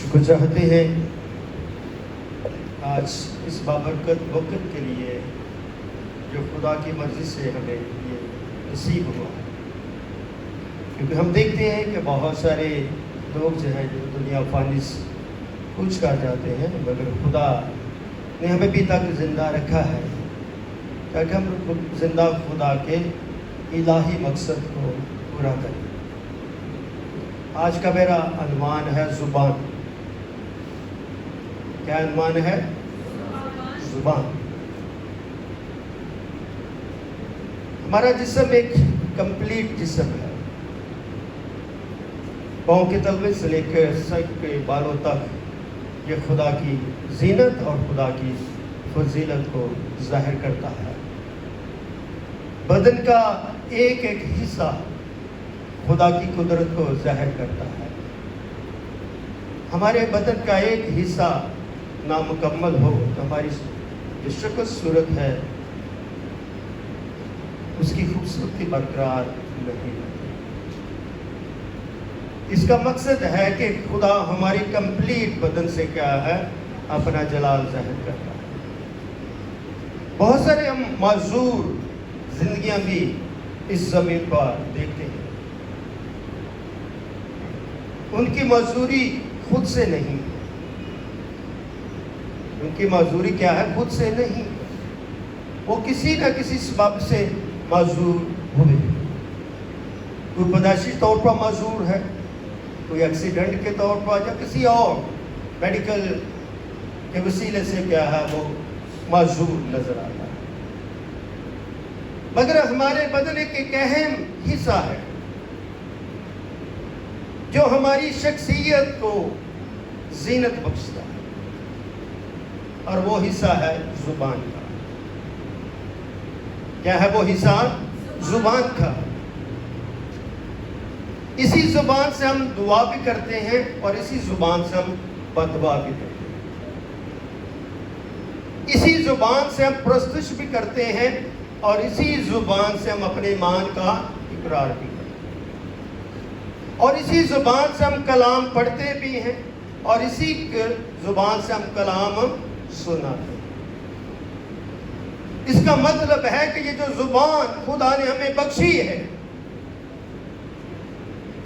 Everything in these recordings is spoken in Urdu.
شکر چاہتے ہیں آج اس بابرکت وقت کے لیے جو خدا کی مرضی سے ہمیں یہ نصیب ہوا ہے، کیونکہ ہم دیکھتے ہیں کہ بہت سارے لوگ جو ہیں جو دنیا فانی کچھ کر جاتے ہیں، مگر خدا نے ہمیں بھی تک زندہ رکھا ہے تاکہ ہم زندہ خدا کے الہی مقصد کو پورا کریں۔ آج کا میرا عنوان ہے زبان۔ کیا عنوان ہے؟ زبان۔ ہمارا جسم ایک کمپلیٹ جسم ہے، پاؤں کے تلوے سے لے کر سر کے بالوں تک یہ خدا کی زینت اور خدا کی فضیلت کو ظاہر کرتا ہے۔ بدن کا ایک ایک حصہ خدا کی قدرت کو ظاہر کرتا ہے۔ ہمارے بدن کا ایک حصہ نامکمل ہو تو ہماری جو شکل صورت ہے اس کی خوبصورتی برقرار نہیں رہتی۔ اس کا مقصد ہے کہ خدا ہماری کمپلیٹ بدن سے کیا ہے اپنا جلال ظاہر کرتا ہے۔ بہت سارے ہم معذور زندگیاں بھی اس زمین پر دیکھتے ہیں، ان کی معذوری خود سے نہیں، ان کی معذوری کیا ہے؟ خود سے نہیں، وہ کسی نہ کسی سبب سے معذور ہوئے۔ کوئی پیدائشی طور پر معذور ہے، کوئی ایکسیڈنٹ کے طور پر یا کسی اور میڈیکل کے وسیلے سے کیا ہے وہ معذور نظر آتا ہے۔ مگر ہمارے بدن ایک اہم حصہ ہے جو ہماری شخصیت کو زینت بخشتا ہے، اور وہ حصہ ہے زبان کا۔ کیا ہے وہ حصہ؟ زبان کا۔ اسی زبان سے ہم دعا بھی کرتے ہیں اور اسی زبان سے ہم بددعا بھی کرتے ہیں۔ اسی زبان سے ہم پرستش بھی کرتے ہیں اور اسی زبان سے ہم اپنے ایمان کا اقرار بھی کرتے ہیں، اور اسی زبان سے ہم کلام پڑھتے بھی ہیں اور اسی زبان سے ہم کلام سناتے ہیں۔ اس کا مطلب ہے کہ یہ جو زبان خدا نے ہمیں بخشی ہے،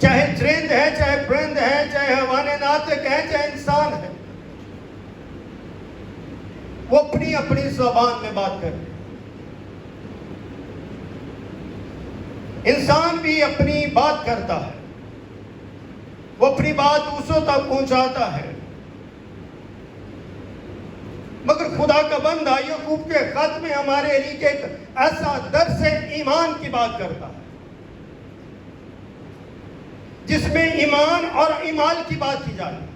چاہے چرند ہے، چاہے پرند ہے، چاہے حیوان ناطق ہے، چاہے انسان ہے، وہ اپنی اپنی زبان میں بات کرتے ہیں۔ انسان بھی اپنی بات کرتا ہے، وہ اپنی بات دوسروں تک پہنچاتا ہے، مگر خدا کا بندہ یعقوب کے خط میں ہمارے لیے ایک ایسا درس ایمان کی بات کرتا ہے جس میں ایمان اور اعمال کی بات کی جاتی ہے۔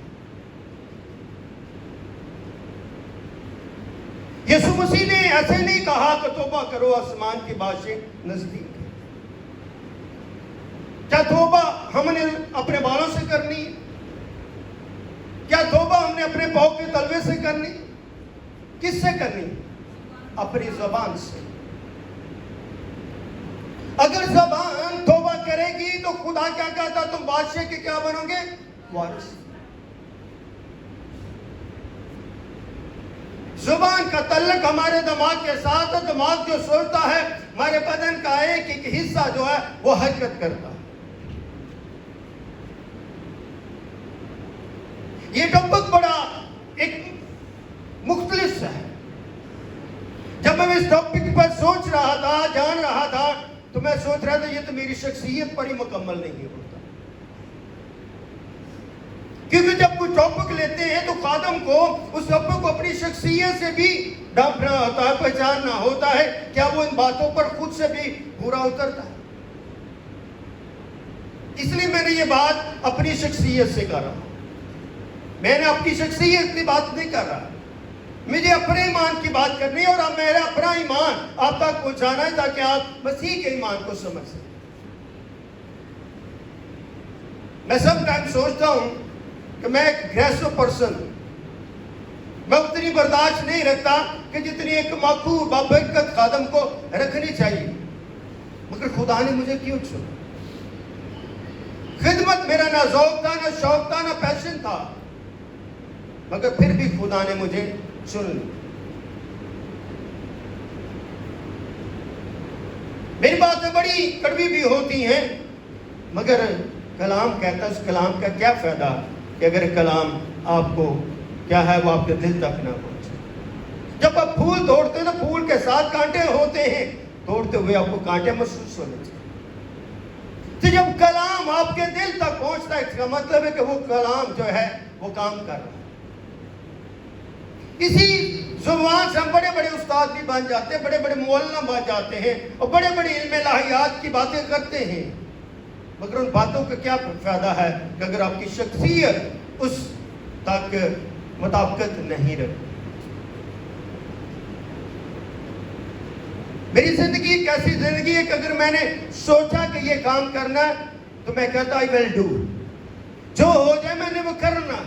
یسوع مسیح نے ایسے نہیں کہا کہ توبہ کرو آسمان کی بادشاہی نزدیک ہے۔ کیا توبہ ہم نے اپنے بالوں سے کرنی ہے؟ کیا توبہ ہم نے اپنے پاؤں کے تلوے سے کرنی؟ کس سے کرنی؟ اپنی زبان سے۔ اگر زبان توبہ کرے گی تو خدا کیا کہتا؟ تم بادشاہ کے کیا بنو گے؟ وارث۔ زبان کا تعلق ہمارے دماغ کے ساتھ ہے۔ دماغ جو سوچتا ہے، ہمارے بدن کا ایک ایک حصہ جو ہے وہ حرکت کرتا ہے۔ یہ ٹاپک بڑا ایک مختلف ہے۔ جب میں اس ٹاپک پر سوچ رہا تھا، جان رہا تھا، تو میں سوچ رہا تھا یہ تو میری شخصیت پر ہی مکمل نہیں ہوتا، کیونکہ جب کوئی ٹاپک لیتے ہیں تو خادم کو اس ٹاپک کو اپنی شخصیت سے بھی ڈھانپنا ہوتا ہے، پہچاننا ہوتا ہے، کیا وہ ان باتوں پر خود سے بھی پورا اترتا ہے۔ اس لیے میں نے یہ بات اپنی شخصیت سے کر رہا ہوں۔ میں نے اپنی شخصیت کی بات نہیں کر رہا، مجھے اپنے ایمان کی بات کرنی ہے، اور میرا اپنا ایمان آپ تک پہنچانا ہے تاکہ آپ مسیح کے ایمان کو سمجھ سکیں۔ میں سب ٹائم سوچتا ہوں کہ میں ایک اگریسو پرسن ہوں، میں اتنی برداشت نہیں رکھتا کہ جتنی ایک مقبول بابرکت خادم کو رکھنی چاہیے، مگر خدا نے مجھے کیوں چنا؟ خدمت میرا نہ ذوق تھا، نہ شوق تھا، نہ پیشن تھا، مگر پھر بھی خدا نے مجھے چن لیا. میری باتیں بڑی کڑوی بھی ہوتی ہیں، مگر کلام کہتا ہے اس کلام کا کیا فائدہ کہ اگر کلام آپ کو کیا ہے وہ آپ کے دل تک نہ پہنچے. جب آپ پھول توڑتے ہیں تو پھول کے ساتھ کانٹے ہوتے ہیں، توڑتے ہوئے آپ کو کانٹے محسوس ہونے چاہیے. تو جب کلام آپ کے دل تک پہنچتا ہے اس کا مطلب ہے کہ وہ کلام جو ہے وہ کام کر رہا ہے. اسی زبان سے ہم بڑے بڑے استاد بھی بن جاتے ہیں، بڑے بڑے مولنا بن جاتے ہیں اور بڑے بڑے علم الہیات کی باتیں کرتے ہیں، مگر ان باتوں کا کیا فائدہ ہے کہ اگر آپ کی شخصیت اس تک مطابقت نہیں رکھتی. میری زندگی ایک ایسی زندگی ہے کہ اگر میں نے سوچا کہ یہ کام کرنا ہے تو میں کہتا I will do. جو ہو جائے میں نے وہ کرنا.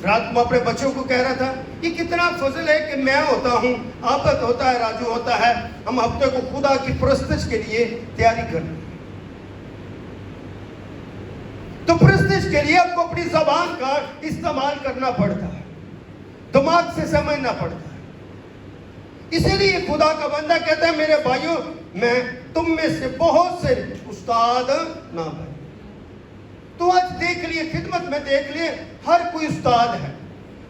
رات کو اپنے بچوں کو کہہ رہا تھا یہ کتنا فضل ہے کہ میں ہوتا ہوں، آفت ہوتا ہے، راجو ہوتا ہے، ہم ہفتے کو خدا کی پرستش کے لیے تیاری کرتے ہیں. تو پرستش کے لیے آپ کو اپنی زبان کا استعمال کرنا پڑتا ہے، دماغ سے سمجھنا پڑتا ہے. اسی لیے خدا کا بندہ کہتا ہے میرے بھائیوں میں تم میں سے بہت سے استاد نہ بنے. تو آج دیکھ لیے خدمت میں دیکھ لیے ہر کوئی استاد ہے،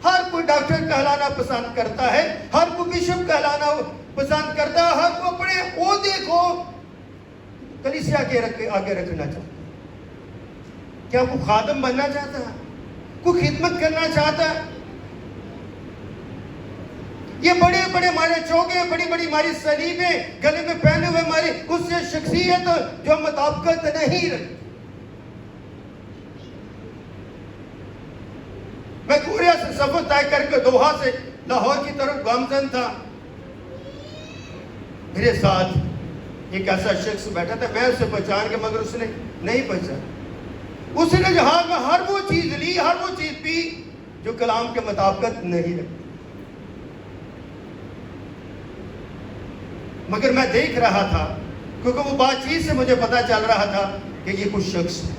ہر کوئی ڈاکٹر کہلانا پسند کرتا ہے، ہر کوئی بشپ کہلانا پسند کرتا ہے، ہر کوئی اپنے عہدے کو کلیسیا کے آگے رکھنا چاہتا ہے. کیا کوئی خادم بننا چاہتا ہے؟ کوئی خدمت کرنا چاہتا ہے؟ یہ بڑے بڑے ہمارے چوگے، بڑی بڑی ہماری سلیبیں گلے میں پہنے ہوئے ہماری اس سے شخصیت جو مطابقت نہیں رکھتی. میں کوریا سے سفر طے کر کے دوحہ سے لاہور کی طرف گامزن تھا. میرے ساتھ ایک ایسا شخص بیٹھا تھا، میں اسے پہچان کے مگر اس نے نہیں پہچانا. اس نے جہاز میں ہر وہ چیز لی، ہر وہ چیز پی جو کلام کے مطابقت نہیں رکھتی. مگر میں دیکھ رہا تھا کیونکہ وہ بات چیز سے مجھے پتا چل رہا تھا کہ یہ کچھ شخص ہے،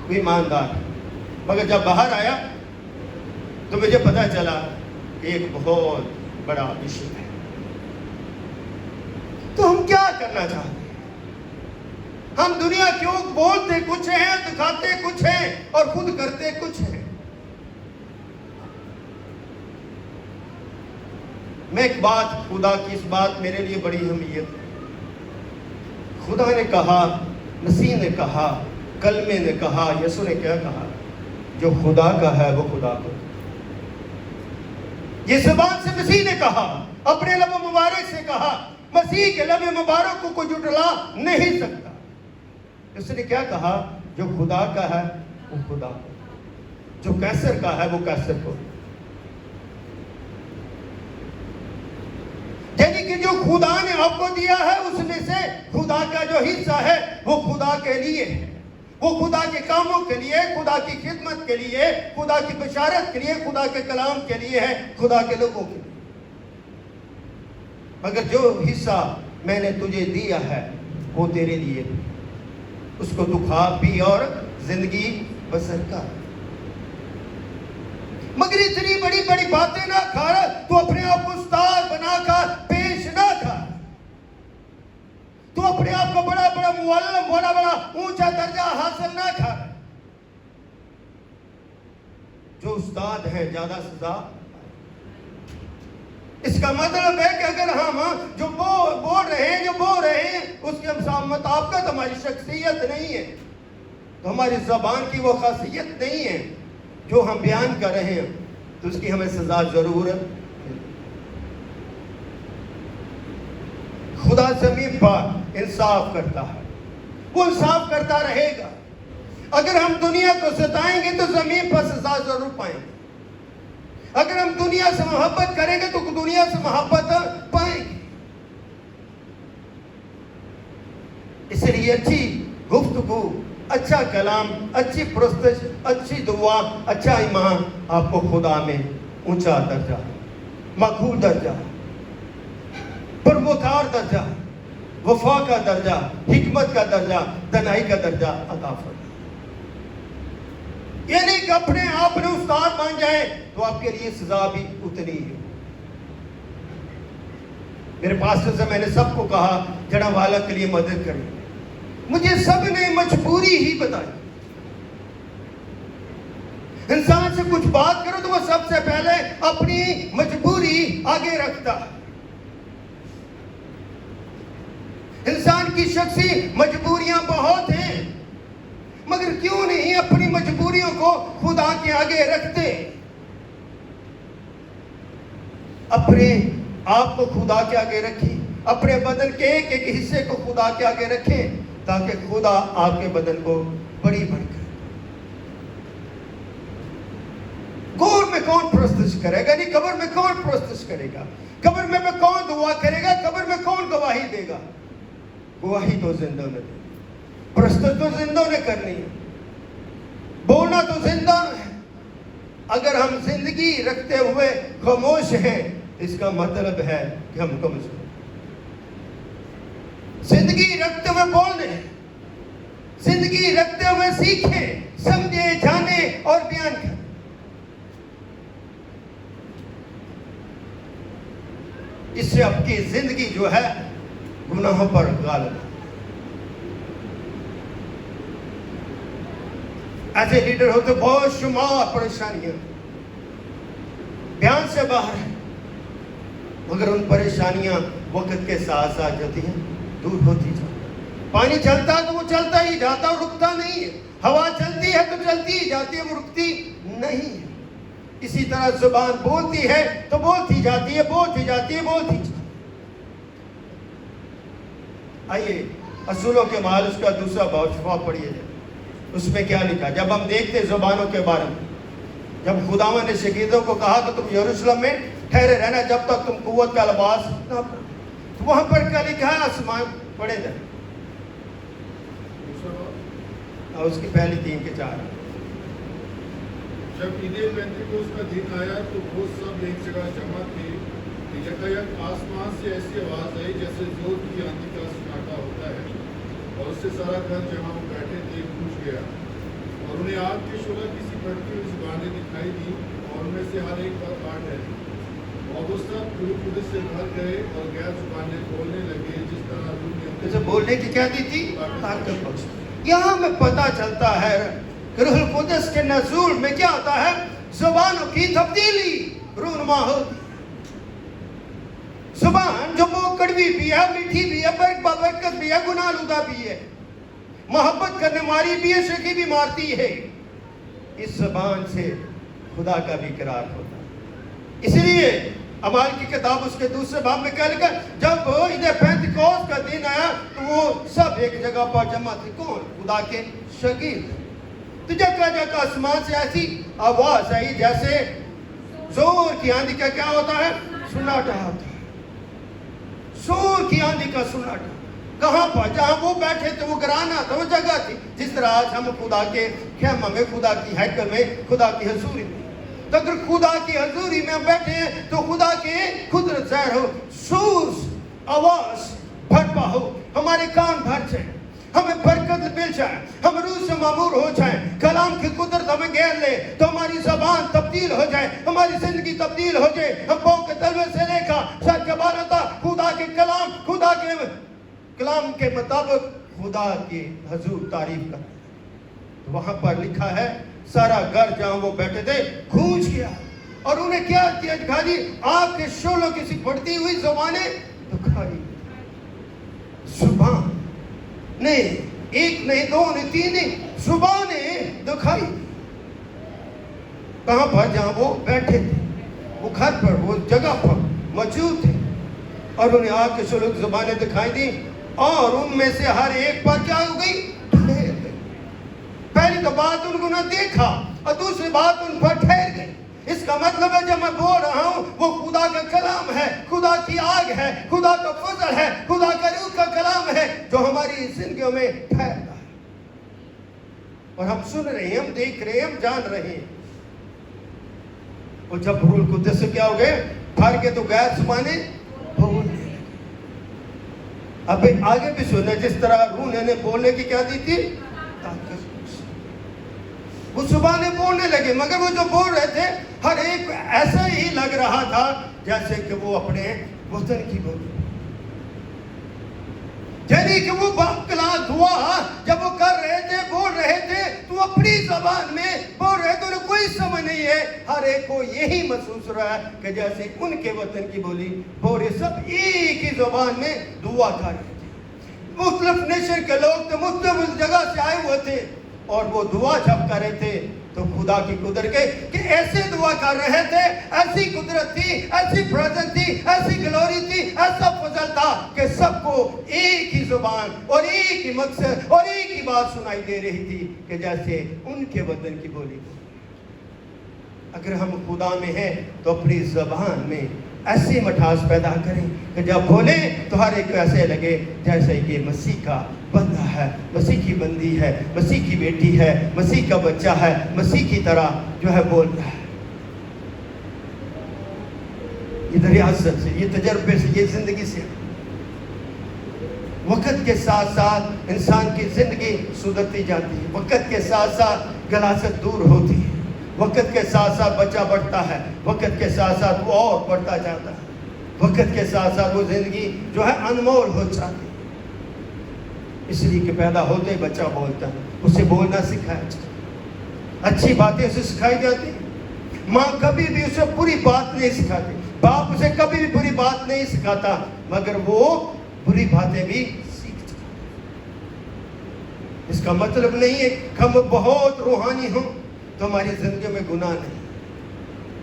کوئی ایماندار ہے. مگر جب باہر آیا تو مجھے پتا چلا کہ ایک بہت بڑا بشپ ہے. تو ہم کیا کرنا چاہتے ہیں؟ ہم دنیا کیوں بولتے کچھ ہیں، دکھاتے کچھ ہیں اور خود کرتے کچھ ہیں. میں ایک بات، خدا کی اس بات میرے لیے بڑی اہمیت ہے. خدا نے کہا، مسیح نے کہا، کلمے نے کہا، یسوع نے کیا کہا؟ جو خدا کا ہے وہ خدا کو. یہ زبان سے مسیح نے کہا، اپنے لب مبارک سے کہا. مسیح کے لب مبارک کو کوئی جھٹلا نہیں سکتا. اس نے کیا کہا؟ جو خدا کا ہے وہ خدا کو، جو کیسر کا ہے وہ کیسر کو. یعنی کہ جو خدا نے آپ کو دیا ہے اس میں سے خدا کا جو حصہ ہے وہ خدا کے لیے ہے، وہ خدا کے کاموں کے لیے، خدا کی خدمت کے لیے، خدا کی بشارت کے لیے، خدا کے کلام کے لیے ہے، خدا کے لوگوں کے لیے. مگر جو حصہ میں نے تجھے دیا ہے وہ تیرے لیے، اس کو تو کھا پی اور زندگی بسر کر. مگر اتنی بڑی بڑی باتیں نہ کھا رہا، تو اپنے آپ کو استاد بنا کر پیش نہ کر. تو اپنے آپ کو بڑا بڑا معلم، بڑا بڑا اونچا درجہ حاصل نہ کر. جو استاد ہے زیادہ سزا. اس کا مطلب ہے کہ اگر ہم جو بول رہے ہیں اس کے مطابقت ہماری شخصیت نہیں ہے، تو ہماری زبان کی وہ خاصیت نہیں ہے جو ہم بیان کر رہے ہیں، تو اس کی ہمیں سزا ضرور ہے. خدا زمین پر انصاف کرتا ہے، وہ انصاف کرتا رہے گا. اگر ہم دنیا کو ستائیں گے تو زمین پر سزا ضرور پائیں گے. اگر ہم دنیا سے محبت کریں گے تو دنیا سے محبت پائیں گے. اس لیے اچھی گفتگو، اچھا کلام، اچھی پرستش، اچھی دعا، اچھا ایمان آپ کو خدا میں اونچا درجہ، مقبول درجہ، پروکار درجہ، وفا کا درجہ، حکمت کا درجہ، دانائی کا درجہ عطا فرمائے. یہ نہیں کہ اپنے آپ نے استاد بن جائے تو آپ کے لیے سزا بھی اتنی ہے. میرے پاسٹر سے میں نے سب کو کہا جڑا والا کے لیے مدد کریں. مجھے سب نے مجبوری ہی بتائی. انسان سے کچھ بات کرو تو وہ سب سے پہلے اپنی مجبوری آگے رکھتا. انسان کی شخصی مجبوریاں بہت ہیں، مگر کیوں نہیں اپنی مجبوریوں کو خدا کے آگے رکھتے؟ اپنے آپ کو خدا کے آگے رکھیں، اپنے بدن کے ایک ایک حصے کو خدا کے آگے رکھیں تاکہ خدا آپ کے بدن کو بڑی بڑی کرے. گور میں کون پرستش کرے گا؟ نہیں، قبر میں کون پرستش کرے گا؟ قبر میں کون دعا کرے گا؟ قبر میں کون گواہی دے گا؟ گواہی تو زندوں نے دے، پرستش تو زندوں نے کرنی ہے، بولنا تو زندہ ہے. اگر ہم زندگی رکھتے ہوئے خاموش ہیں اس کا مطلب ہے کہ ہم کمزور. زندگی رکھتے ہوئے بولنے، زندگی رکھتے ہوئے سیکھیں، سمجھے، جانے اور بیان کریں. اس سے آپ کی زندگی جو ہے گناہوں پر غالب ہے. ایسے لیڈر ہوتے بہت شمار پریشانیاں بیان سے باہر ہیں، مگر ان پریشانیاں وقت کے ساتھ ساتھ جاتی ہیں، دور ہوتی جاتی. پانی چلتا ہے تو وہ چلتا ہی جاتا اور رکتا نہیں ہے. ہوا چلتی ہے تو چلتی ہی جاتی ہے، وہ رکتی نہیں ہے. اسی طرح زبان بولتی ہے تو بولتی جاتی ہے، بولتی جاتی ہے، بولتی جاتی ہے. آئیے اصولوں کے محل اس کا دوسرا باب شفا پڑھیے جائے. اس میں کیا لکھا؟ جب ہم دیکھتے زبانوں کے بارے میں، جب خداوند نے شاگردوں کو کہا کہ تم یروشلم میں ٹھہرے رہنا جب تک تم قوت کا لباس نہ پہنو، تو وہاں پر کیا لکھا ہے؟ آسمان پڑھے جائے. اور اس کی پہلی 3 کے 4. جب عید پینتیکوس کا دن آیا تو وہ سب ایک جگہ جمع تھے. یکایک آسمان سے ایسی آواز آئی جیسے زور کی آندھی کا سناٹا ہوتا ہے، اور اس سے سارا گھر جہاں وہ بیٹھے تھے گونج گیا. اور انہیں آگ کے شعلہ کسی بھڑکتی ہوئی زبانیں دکھائی دی، اور ان میں سے ہر ایک پر آٹھ ہے. اور وہ سب روح القدس سے بھر گئے اور غیر زبانیں بولنے لگے جس طرح روح نے جیسے بولنے کی کیا دی تھی؟ طاقت بخش. یہاں میں پتہ چلتا ہے کہ روح القدس کے نزول میں کیا ہوتا ہے؟ زبانوں کی تبدیلی رونما ہوتی. زبان جو وہ کڑوی بھی ہے، میٹھی بھی ہے، برکت بھی ہے، گناہ آلودہ بھی ہے، محبت کرنے ماری بھی ہے، شکی بھی مارتی ہے. اس زبان سے خدا کا بھی اقرار ہوتا ہے. اس لیے اعمال کی کتاب اس کے دوسرے باب میں کیا لکھا؟ جب عید پینتیکوس کا دن آیا تو وہ سب ایک جگہ پر جمع تھے. کون؟ خدا کے شاگرد. تو جگہ آسمان سے ایسی آواز آئی جیسے زور کی آندھی کا کیا ہوتا ہے؟ سناٹا ہوتا ہے. زور کی آندھی کا سناٹا. کہاں پر؟ جہاں وہ بیٹھے تھے وہ گرانا تھا، وہ جگہ تھی. جس طرح آج ہم خدا کے خیمہ میں، خدا کی ہیکل میں، خدا کی حضوری میں، تو اگر خدا کی حضوری میں ہم بیٹھے ہیں تو خدا کے قدرت ظاہر ہو، سوز آواز بھرپا ہو، ہمارے کان بھر جائیں، ہمیں برکت مل جائے، ہم روح سے معمور ہو جائیں، کلام کی قدرت ہمیں گھیر لے تو ہماری زبان تبدیل ہو جائے، ہماری زندگی تبدیل ہو جائے. ہم پاؤں کے تلوے سے لے کر سر کے بالوں تک خدا کے کلام، خدا کے کلام کے مطابق خدا کی حضور تعریف کریں. وہاں پر لکھا ہے سارا گھر جہاں وہ بیٹھے تھے گونج گیا. اور انہیں کیا کیا دکھا دی؟ آگ کے شعلوں کی سی بڑھتی ہوئی زبانیں دکھائی. زبان نہیں، ایک نہیں، دو نہیں، تین نہیں، زبانیں دکھائی. کہاں پر؟ جہاں وہ بیٹھے تھے، وہ گھر پر، وہ جگہ پر موجود تھے. اور انہیں آگ کے شعلوں کی زبانیں دکھائی دی، اور ان میں سے ہر ایک پر کیا ہو گئی؟ ٹھہر گئی. پہلی تو بات ان کو نہ دیکھا، اور دوسری بات ان پر ٹھہر گئی. اس کا مطلب ہے جب میں بول رہا ہوں وہ خدا کا کلام ہے، خدا کی آگ ہے، خدا کا فضل ہے، خدا کا روح کا کلام ہے جو ہماری زندگیوں میں ٹھہرتا ہے. اور ہم سن رہے ہیں، ہم دیکھ رہے ہیں، ہم جان رہے ہیں. اور جب روح القدس سے کیا ہو گئے؟ بھر کے تو غیر زبانیں بولنے لگے. اب آگے بھی سنیں، جس طرح روح نے بولنے کی کیا دی تھی؟ طاقت. وہ زبانیں بولنے لگے، مگر وہ جو بول رہے تھے ہر ایک ایسا ہی لگ رہا تھا جیسے کہ وہ اپنے وطن کی بولی، یعنی کہ وہ باکلا دعا جب وہ کر رہے تھے، بول رہے تھے، تو اپنی زبان میں بول رہے تھے، انہیں کوئی سمجھ نہیں ہے، ہر ایک کو یہی محسوس ہو رہا ہے کہ جیسے ان کے وطن کی بولی بول رہے، سب ایک ہی زبان میں دعا کر رہے تھے۔ مختلف نیشن کے لوگ تھے، مختلف جگہ سے آئے ہوئے تھے، اور وہ دعا جب کر رہے تھے تو خدا کی قدرت کے کہ ایسے دعا کر رہے تھے، ایسی قدرت تھی، ایسی پریزنس تھی، ایسی گلوری تھی، ایسا فضل تھا کہ سب کو ایک ہی زبان اور ایک ہی مقصد اور ایک ہی بات سنائی دے رہی تھی کہ جیسے ان کے وطن کی بولی۔ اگر ہم خدا میں ہیں تو اپنی زبان میں ایسی مٹھاس پیدا کریں کہ جب بولیں تو ہر ایک کو ایسے لگے جیسے کہ مسیح کا بندہ ہے، مسیح کی بندی ہے، مسیح کی بیٹی ہے، مسیح کا بچہ ہے، مسیح کی طرح جو ہے بول رہا ہے۔ یہ ریاست سے، یہ تجربے سے، یہ زندگی سے، وقت کے ساتھ ساتھ انسان کی زندگی سدھرتی جاتی ہے، وقت کے ساتھ ساتھ غلاظت دور ہوتی ہے، وقت کے ساتھ ساتھ بچہ بڑھتا ہے، وقت کے ساتھ ساتھ وہ اور بڑھتا جاتا ہے، وقت کے ساتھ ساتھ وہ زندگی جو ہے انمول ہو جاتی ہے۔ اس لیے کہ پیدا ہوتے ہی بچہ بولتا ہے، اسے بولنا سکھایا جاتا ہے، اچھی باتیں اسے سکھائی جاتی ہیں۔ ماں کبھی بھی اسے بری بات نہیں سکھاتی، باپ اسے کبھی بھی بری بات نہیں سکھاتا، مگر وہ بری باتیں بھی سیکھتا ہے۔ اس کا مطلب نہیں ہے کہ ہم بہت روحانی ہوں تو ہماری زندگی میں گناہ نہیں،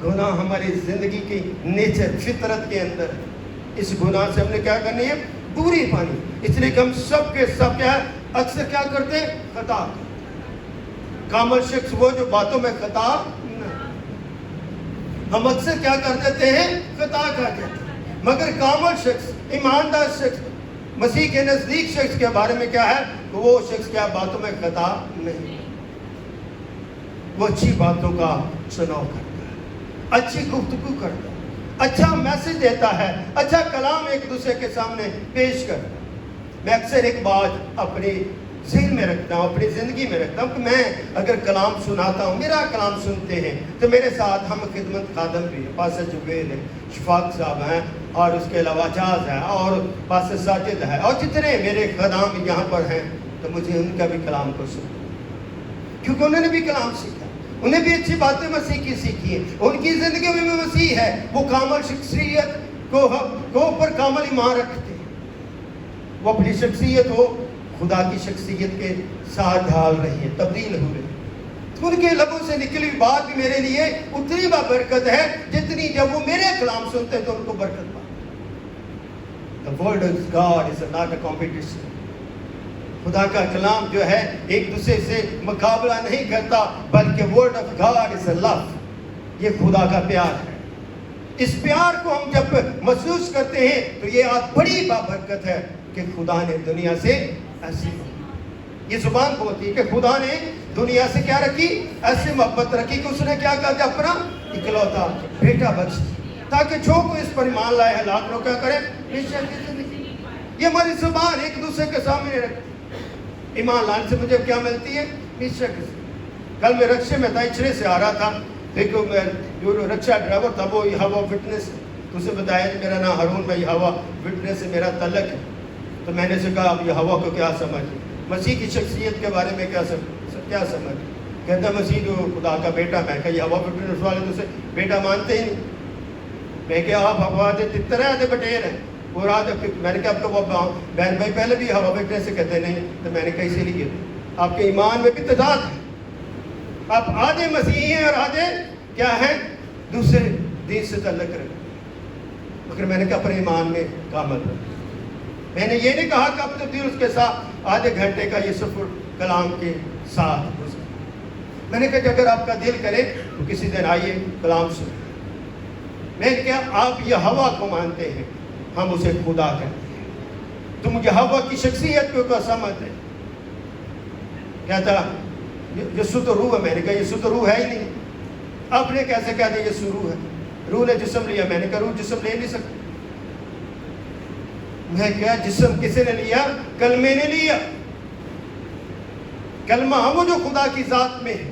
گناہ ہماری زندگی کی نیچر، فطرت کے اندر ہے۔ اس گناہ سے ہم نے کیا کرنی ہے؟ دوری پانی۔ اس لیے کہ ہم سب کے سب کیا ہے؟ اکثر کیا کرتے ہیں؟ خطا کرتے ہیں۔ کامل شخص وہ جو باتوں میں خطا نہ، ہم اکثر کیا کر دیتے ہیں؟ خطا کر دیتے ہیں، مگر کامل شخص، ایماندار شخص، مسیح کے نزدیک شخص کے بارے میں کیا ہے؟ وہ شخص کیا باتوں میں خطا نہیں، وہ اچھی باتوں کا چناؤ کرتا ہے، اچھی گفتگو کرتا ہے، اچھا میسج دیتا ہے، اچھا کلام ایک دوسرے کے سامنے پیش کرتا ہے۔ میں اکثر ایک بات اپنی ذہن میں رکھتا ہوں، اپنی زندگی میں رکھتا ہوں کہ میں اگر کلام سناتا ہوں، میرا کلام سنتے ہیں تو میرے ساتھ ہم خدمت خادم بھی ہیں، پاسٹر جبیر ہے، شفاق صاحب ہیں، اور اس کے علاوہ جاز ہے، اور پاسٹر ساجد ہے، اور جتنے میرے خدام یہاں پر ہیں، تو مجھے ان کا بھی کلام کو سننا، کیونکہ انہوں نے بھی کلام سیکھا، انہیں بھی اچھی باتیں مسیح کی سیکھی ہیں، ان کی زندگی میں مسیح ہے، وہ کامل شخصیت کو اوپر کامل ایمان رکھتے ہیں، وہ اپنی شخصیت کو خدا کی شخصیت کے ساتھ ڈھال رہی ہے، تبدیل ہو رہی ہے۔ ان کے لبوں سے نکلی بات بھی میرے لیے اتنی برکت ہے جتنی جب وہ میرے کلام سنتے تو ان کو برکت پاتے۔ The word of God is not a competition۔ خدا کا کلام جو ہے ایک دوسرے سے مقابلہ نہیں کرتا، بلکہ word of God is a love۔ یہ خدا کا پیار ہے۔ اس پیار کو ہم جب محسوس کرتے ہیں تو یہ آج بڑی بابرکت ہے کہ خدا نے دنیا سے ایسی، یہ زبان بولتی ہے کہ خدا نے دنیا سے کیا رکھی؟ ایسی محبت رکھی کہ اس نے کیا کہا کہ اپنا اکلوتا بیٹا بخش، تاکہ جو کوئی اس پر ایمان لائے ہلاک نہ کیا کرے، یہ ہماری زبان ایک دوسرے کے سامنے رکھتی۔ ایمان لانے سے مجھے کیا ملتی ہے؟ کل میں رکشے میں تھا، اچھرے سے آ رہا تھا، دیکھو میں جو رکشہ ڈرائیور تھا وہ ہوا وٹنس، اسے بتایا کہ میرا نام ہارون بھائی ہوا وٹنس سے میرا تعلق ہے۔ تو میں نے سے کہا اب یہ ہوا کو کیا سمجھ، مسیح کی شخصیت کے بارے میں کیا سمجھ؟ کہتا مسیح جو خدا کا بیٹا، میں کہا یہ ہوا وٹنس والے تو اسے بیٹا مانتے ہی نہیں۔ میں کہا آپ ہوا دے تتر ہے بٹیر ہے، وہ رات میں نے کہا اب تو وہ بہن بھائی پہلے بھی ہوا وٹنس سے کہتے نہیں، تو میں نے کہا اسی لیے آپ کے ایمان میں بھی تضاد ہے، آپ آدھے مسیحی ہیں اور آدھے کیا ہیں؟ دوسرے دین سے تعلق رکھتے۔ مگر میں نے کہا اپنے ایمان میں کامل رکھیں۔ میں نے یہ نہیں کہا کہ اب تبدیل اس کے ساتھ آدھے گھنٹے کا یہ سفر کلام کے ساتھ گزر۔ میں نے کہا کہ اگر آپ کا دل کرے تو کسی دن آئیے کلام سنیں۔ میں نے کہا آپ یہ ہوا کو مانتے ہیں، ہم اسے خدا کہتے ہیں، تم یہ ہوا کی شخصیت کو سمجھتے ہیں۔ کہتا یہ سو تو روح ہے، میں نے کہا یہ سو تو روح ہے ہی نہیں، آپ نے کیسے کہا یہ سو روح ہے؟ روح نے جسم لیا، میں نے کہا روح جسم لے نہیں سکتی۔ میں کیا جسم کسی نے لیا؟ کلمے نے لیا۔ کلمہ وہ جو خدا کی ذات میں ہے،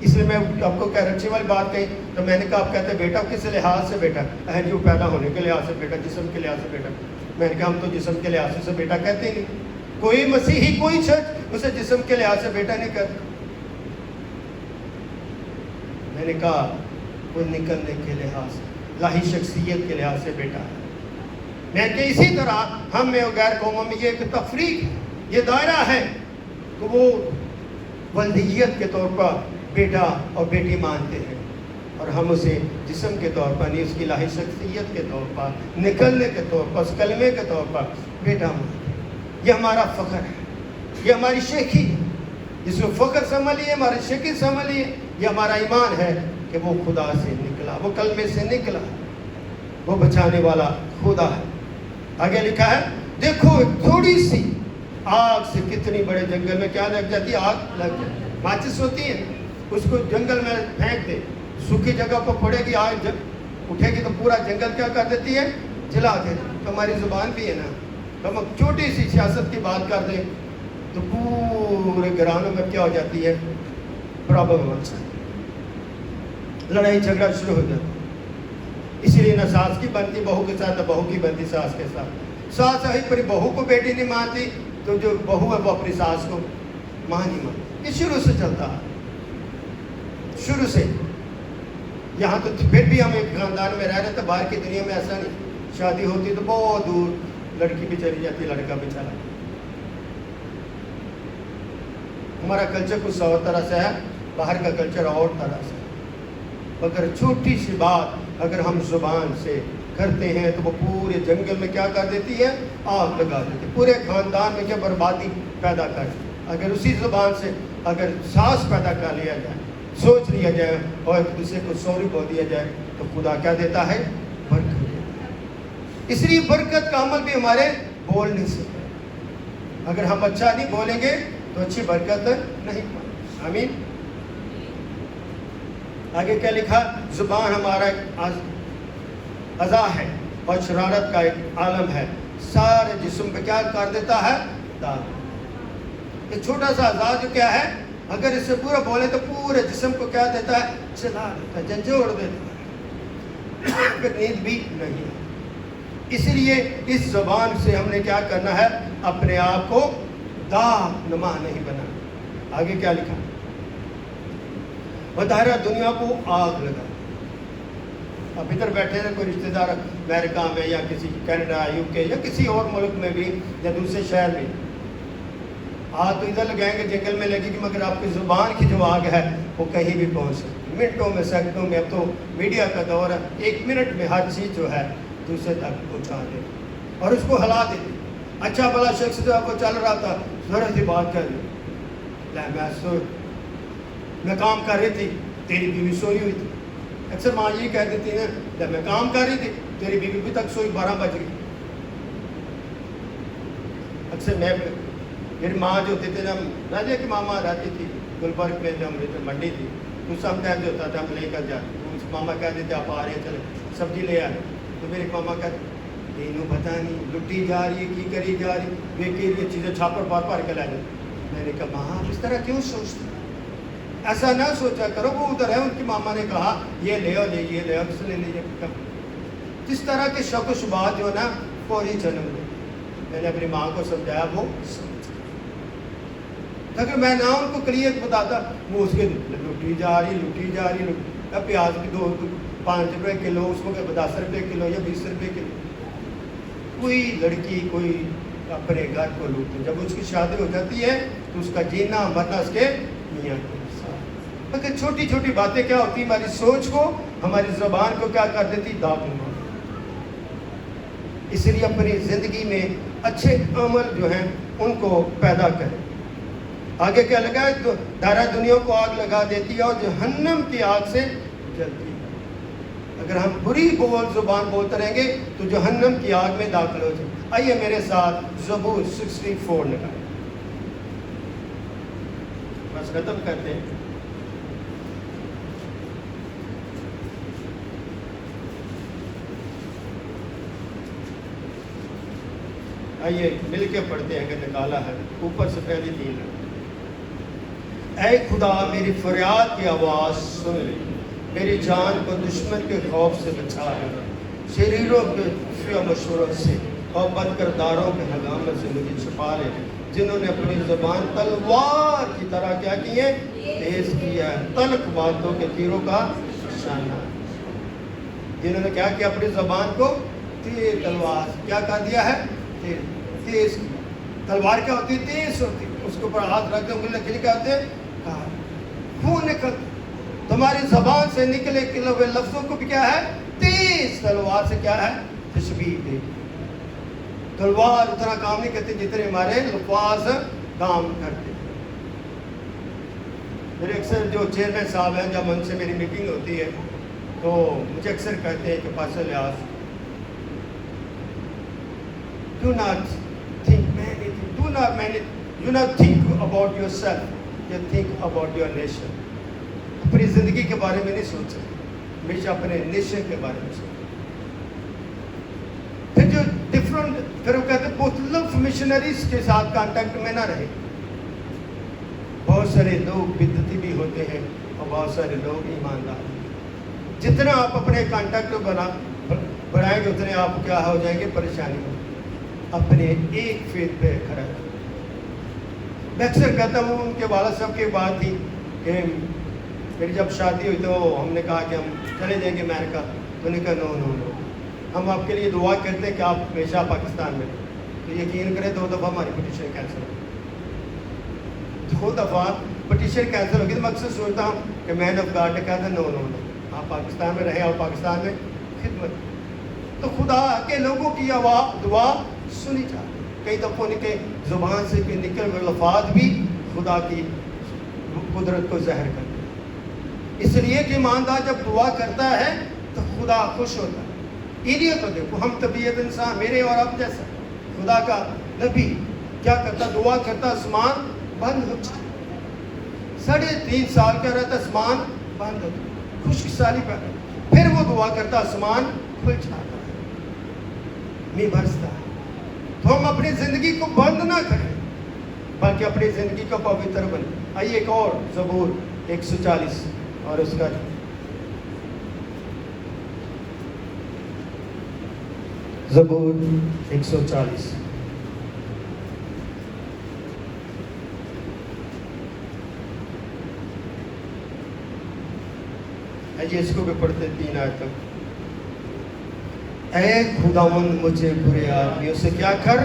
اس لیے میں آپ کو کریکشن والی بات کہی تو میں نے کہا آپ کہتے ہیں بیٹا کس لحاظ سے بیٹا؟ جی وہ پیدا ہونے کے لحاظ سے بیٹا، جسم کے لحاظ سے بیٹا۔ میں نے کہا ہم تو جسم کے لحاظ سے بیٹا کہتے ہی نہیں، کوئی مسیحی کوئی شخص اسے جسم کے لحاظ سے بیٹا نہیں کہتا۔ میں نے کہا وہ نکلنے کے لحاظ سے، الہی شخصیت کے لحاظ سے بیٹا ہے۔ میں کہ اسی طرح ہم میں اور غیر قوموں میں یہ ایک تفریق ہے، یہ دائرہ ہے کہ وہ ولدیت کے طور پر بیٹا اور بیٹی مانتے ہیں، اور ہم اسے جسم کے طور پر نہیں، اس کی الہی شخصیت کے طور پر، نکلنے کے طور پر، اس کلمے کے طور پر بیٹا مانتے ہیں۔ یہ ہمارا فخر ہے، یہ ہماری شیخی ہے، جس کو فخر سنبھلیے، ہماری شیخی سنبھلیے۔ یہ ہمارا ایمان ہے کہ وہ خدا سے نکلا، وہ کلمے سے نکلا، وہ بچانے والا خدا ہے۔ آگے لکھا ہے دیکھو تھوڑی سی آگ سے کتنی بڑے جنگل میں کیا لگ جاتی ہے؟ آگ لگ جاتی ہے۔ ماچس ہوتی ہے، اس کو جنگل میں پھینک دے، سوکھی جگہ پر پڑے گی، آگ جب اٹھے گی تو پورا جنگل کیا کر دیتی ہے؟ جلا دے۔ تو ہماری زبان بھی ہے نا، ہم چھوٹی سی سیاست کی بات کر دیں تو پورے گھرانوں میں کیا ہو جاتی ہے؟ پرابلم بن جاتی ہے، لڑائی جھگڑا شروع ہو جاتا ہے۔ اسی لیے نہ ساس کی بنتی بہو کے ساتھ، نہ بہو کی بنتی ساس کے ساتھ۔ ساس اپنی بہو کو بیٹی نہیں مانتی تو جو بہو ہے وہ اپنی ساس کو ماں نہیں مانتی۔ یہ شروع سے چلتا ہے، شروع سے۔ یہاں تو پھر بھی ہم ایک خاندان میں رہ رہے تھے، باہر کی دنیا میں ایسا نہیں، شادی ہوتی تو بہت دور لڑکی بھی چلی جاتی، لڑکا بھی چلا۔ ہمارا کلچر کچھ اور طرح سے ہے، باہر کا کلچر اور طرح سے ہے۔ مگر چھوٹی سی بات اگر ہم زبان سے کرتے ہیں تو وہ پورے جنگل میں کیا کر دیتی ہے؟ آگ لگا دیتی ہے، پورے خاندان میں کیا بربادی پیدا کر دیتی ہے۔ اگر اسی زبان سے اگر سانس پیدا کر لیا جائے، سوچ لیا جائے اور ایک دوسرے کو سوری بول دیا جائے تو خدا کیا دیتا ہے؟ برکت دیتا ہے۔ اس لیے برکت کا عمل بھی ہمارے بولنے سے ہے۔ اگر ہم اچھا نہیں بولیں گے تو اچھی برکت نہیں پائیں۔ آمین۔ آگے کیا لکھا؟ زبان ہمارا ایک اعضاء ہے اور شرارت کا ایک عالم ہے، سارے جسم پہ کیا کر دیتا ہے؟ داغ۔ یہ چھوٹا سا اعضاء جو کیا ہے، اگر اس سے پورا بولے تو پورے جسم کو کیا دیتا ہے؟ چلا دیتا ہے، جھنجھوڑ دیتا ہے، پھر نیند بھی نہیں ہے۔ اس لیے اس زبان سے ہم نے کیا کرنا ہے؟ اپنے آپ کو داغ نما نہیں بنانا۔ آگے کیا لکھا؟ بظاہر دنیا کو آگ لگا۔ اب ادھر بیٹھے ہیں، کوئی رشتہ دار امریکہ میں یا کسی کینیڈا، یو کے یا کسی اور ملک میں بھی یا دوسرے شہر میں، آگ تو ادھر لگائیں گے جنگل میں لگے گی، مگر آپ کی زبان کی جو آگ ہے وہ کہیں بھی پہنچ سکتی، منٹوں میں، سیکنڈوں میں۔ اب تو میڈیا کا دور ہے، ایک منٹ میں ہر چیز جو ہے دوسرے تک پہنچا دے اور اس کو ہلا دے۔ اچھا بھلا شخص جو آپ کو چل رہا تھا، ذرا سی بات کر لی، میں کام کر رہی تھی، تیری بیوی سوئی ہوئی تھی۔ اکثر ماں یہ کہہ دیتی ہیں جب میں کام کر رہی تھی تیری بیوی بھی تک سوئی، 12 بج گئی۔ اکثر میری ماں جو ہوتی تھی نا، راجے کی ماما رہتی تھی گلبرگ میں، جو منڈی تھی، اس سم ٹائم جو ہوتا تھا ہم لے کر جاتے، اس ماما کہہ دیتے آپ آ رہے ہیں، چلے سبزی لے آئے، تو میری ماما کہتے تینوں پتہ نہیں لٹی جا رہی ہے، کی کری جا رہی ہے، یہ چیزیں چھاپر پار کے لائے۔ میں نے کہا ماں اس طرح کیوں سوچتی؟ ایسا نہ سوچا کرو، وہ ادھر ہے، ان کی ماما نے کہا یہ لے آؤ، یہ لے آؤ، کس نے لیجیے۔ جس طرح کے شک و شبہات جو نا فوری جنم لے، میں نے اپنی ماں کو سمجھایا، وہ اگر میں نہ ان کو کلیئر بتاتا، وہ اس کے لٹی جا رہی، پیاز کی 5 روپے کلو، اس کو 10 روپے کلو یا 20 روپے کلو۔ کوئی لڑکی کوئی اپنے گھر کو لوٹتی، جب اس کی شادی ہو جاتی ہے تو اس کا جینا مرنا اس کے میاں کو۔ مگر چھوٹی چھوٹی باتیں کیا ہوتی، ہماری سوچ کو، ہماری زبان کو کیا کر دیتی؟ داغ نما۔ اس لیے اپنی زندگی میں اچھے عمل جو ہیں ان کو پیدا کریں۔ آگے کیا لگا ہے؟ دائرہ دنیا کو آگ لگا دیتی ہے اور جہنم کی آگ سے جلتی ہے۔ اگر ہم بری زبان بولتے رہیں گے تو جہنم کی آگ میں داخل ہو جائیں۔ آئیے میرے ساتھ زبور 64 نکالیں، بس ختم کرتے ہیں۔ آئیے مل کے پڑھتے ہیں، کہ نکالا ہے اوپر سے پہلی 3 ہے۔ اے خدا میری فریاد کی آواز سن لے، میری جان کو دشمن کے خوف سے بچا لے، شریروں کے خفیہ مشوروں سے اور بد کرداروں کے ہنگامت سے مجھے چھپا لے، جنہوں نے اپنی زبان تلوار کی طرح کیا کی ہے، تیز کیا ہے، تلخ باتوں کے تیروں کا نشانہ، جنہوں نے کیا کیا، اپنی زبان کو تیز تلوار کیا کر دیا ہے، تیز کی۔ تلوار کیا ہوتی ہے؟ تیز ہوتی ہے، اس کے اوپر ہاتھ رکھ دیں انگلی کے لیے کیا ہوتے ہیں، خون نکل، تمہاری زبان سے نکلے ہوئے لفظوں کو بھی کیا ہے، تیز تلوار سے کیا ہے، تشبیہ دے۔ تلوار اتنا کام نہیں کرتے جتنے ہمارے الفاظ کام کرتے۔ میرے اکثر جو چیئرمین صاحب ہیں، جب ان سے میری میٹنگ ہوتی ہے تو مجھے اکثر کہتے ہیں کہ pastor Ilyas do not think many, do not think about yourself, you think about your nation. اپنی زندگی کے بارے میں نہیں سوچیں، ہمیشہ اپنے نیشن کے بارے میں سوچیں۔ پھر جو ڈفرنٹ، پھر وہ کہتے ہیں مختلف مشنریز کے ساتھ کانٹیکٹ میں نہ رہے۔ بہت سارے لوگ بدعتی بھی ہوتے ہیں اور بہت سارے لوگ ایماندار ہیں۔ جتنا آپ اپنے کانٹیکٹ بڑھائیں گے اتنے آپ کیا ہو جائیں گے، پریشانی ہو، اپنے ایک فیت پہ کھڑا ہے۔ میں اکثر کہتا ہوں، ان کے والد صاحب کی بات تھی کہ میری جب شادی ہوئی تو ہم نے کہا کہ ہم چلے جائیں گے امریکہ، تو نے کہا نو نو نو، ہم آپ کے لیے دعا کرتے ہیں کہ آپ ہمیشہ پاکستان میں رہیں۔ تو یقین کریں 2 دفعہ ہماری پٹیشن کینسل ہو گئی، 2 دفعہ پٹیشن کینسل ہو گئی۔ میں اکثر سوچتا ہوں کہ مین آف گاڈ نے کہا تھا نو نو نو، آپ پاکستان میں رہیں اور پاکستان میں خدمت۔ تو خدا کے لوگوں کی دعا سنی جاتی ہے۔ کئی دفعہ ان کے زبان سے نکل ہوئے الفاظ بھی خدا کی قدرت کو ظاہر کرتے ہیں۔ اس لیے کہ ایماندار جب دعا کرتا ہے تو خدا خوش ہوتا ہے۔ انہیں تو دیکھو، ہم طبیعت انسان میرے اور آپ جیسا، خدا کا نبی کیا کرتا، دعا کرتا، آسمان بند ہو جاتا، 3.5 سال کا رہتا، آسمان بند ہوتا، خشک سالی پیدا، پھر وہ دعا کرتا، آسمان کھل جاتا ہے، می برستا ہے۔ تو ہم اپنی زندگی کو بند نہ کریں بلکہ اپنی زندگی کو پوتر بنیں۔ آئیے ایک اور زبور 140 اور اس کا زبور 140 آئیے اس کو بھی پڑھتے 3 آیت تک۔ اے خداوند مجھے برے آدمیوں سے کیا کر،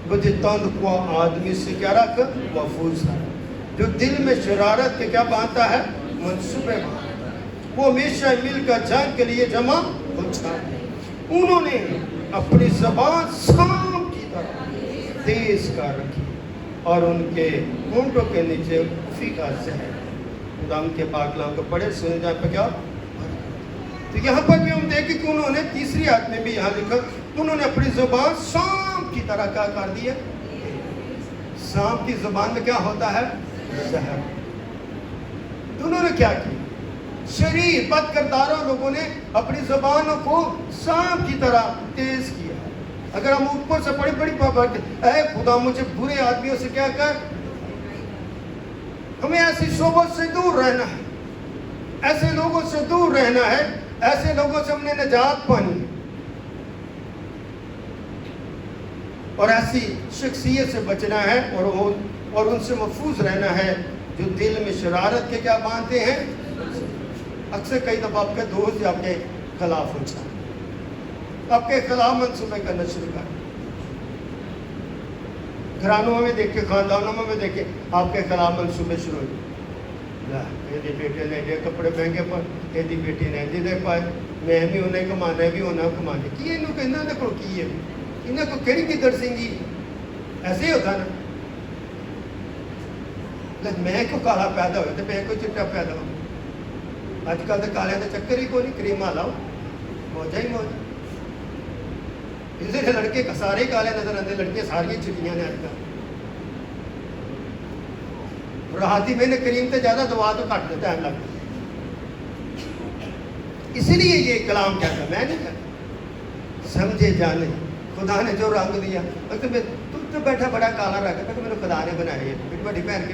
مجھے تند کو آدمی سے کیا رکھ، محفوظ ہے، جو دل میں شرارت کے کیا باندھتا ہے، منصوبے باندھتا ہے، وہ ہمیشہ مل کر جنگ کے لیے جمع ہو جاتے ہیں۔ انہوں نے اپنی زبان سانپ کی طرح تیز کر رکھی اور ان کے ہونٹوں کے نیچے فیکا زہر۔ خدا ان کے پاک کلام کو پڑھے سنے جائیں پہ کیا۔ تو یہاں پر بھی ہم دیکھیں کہ انہوں نے تیسری آیت میں بھی یہاں لکھا، انہوں نے اپنی زبان سانپ کی طرح کیا کر دی ہے۔ سانپ کی زبان میں کیا ہوتا ہے، زہر۔ تو انہوں نے کیا کیا، شریر بد کرداروں لوگوں نے اپنی زبانوں کو سانپ کی طرح تیز کیا۔ اگر ہم اوپر سے بڑی بڑی بات، اے خدا مجھے برے آدمیوں سے کیا کر، ہمیں ایسی صحبت سے دور رہنا ہے، ایسے لوگوں سے دور رہنا ہے، ایسے لوگوں سے ہم نے نجات پانی ہے، اور ایسی شخصیت سے بچنا ہے اور ان سے محفوظ رہنا ہے جو دل میں شرارت کے کیا باندھتے ہیں۔ اکثر کئی دفعہ آپ کے دوست آپ کے خلاف ہو جائے، آپ کے خلاف منصوبے کرنا شروع کر، گھرانوں میں دیکھیں، خاندانوں میں دیکھیں، آپ کے خلاف منصوبے شروع ہو۔ یہ بیٹے نے یہ کپڑے مہنگے پر، یہ بیٹی نے یہ دے پائے، میں بھی انہیں کمانا ہے بھی انہیں کمانا کی انہوں کہ انہوں نے کو کی ہے، انہیں کو کہڑی کی درسیں گی، ایسے ہی ہوتا نا۔ میں کو کالا پیدا ہوئے تو میں کو چٹا پیدا ہو، آج کل تو کالے کا چکر ہی کو نہیں، کریمہ لاؤ موجہ ہی موجہ۔ اس لیے لڑکے سارے کالے نظر آتے، لڑکے ساری چٹیاں نے آج کل۔ راحتی میں نے کریم تے زیادہ دعا تو کٹ دیتا ہے لگتا، اسی لیے یہ کلام کہتا ہے، میں نہیں کہتا، سمجھے جانے خدا نے جو رنگ دیا، تم تو بیٹھا بڑا کالا رکھا تھا کہ میرے خدا نے بنایا ہے، میری بڑی بہن کے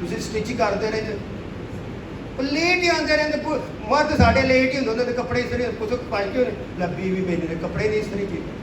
ਤੁਸੀਂ ਸਟਿਚ ਕਰਦੇ ਰਹਿੰਦੇ ਲੇਟ ਹੀ ਆਉਂਦੇ ਰਹਿੰਦੇ ਮਰਦ ਸਾਡੇ ਲੇਟ ਹੀ ਹੁੰਦੇ ਨੇ ਕੱਪੜੇ ਇਸਤਰੀ ਕੁਝ ਪਾਈ ਕੇ ਲੱਭੀ ਵੀ ਬੇਨੀ ਨੇ ਕੱਪੜੇ ਨਹੀਂ ਇਸਤਰੀ ਕੀਤੇ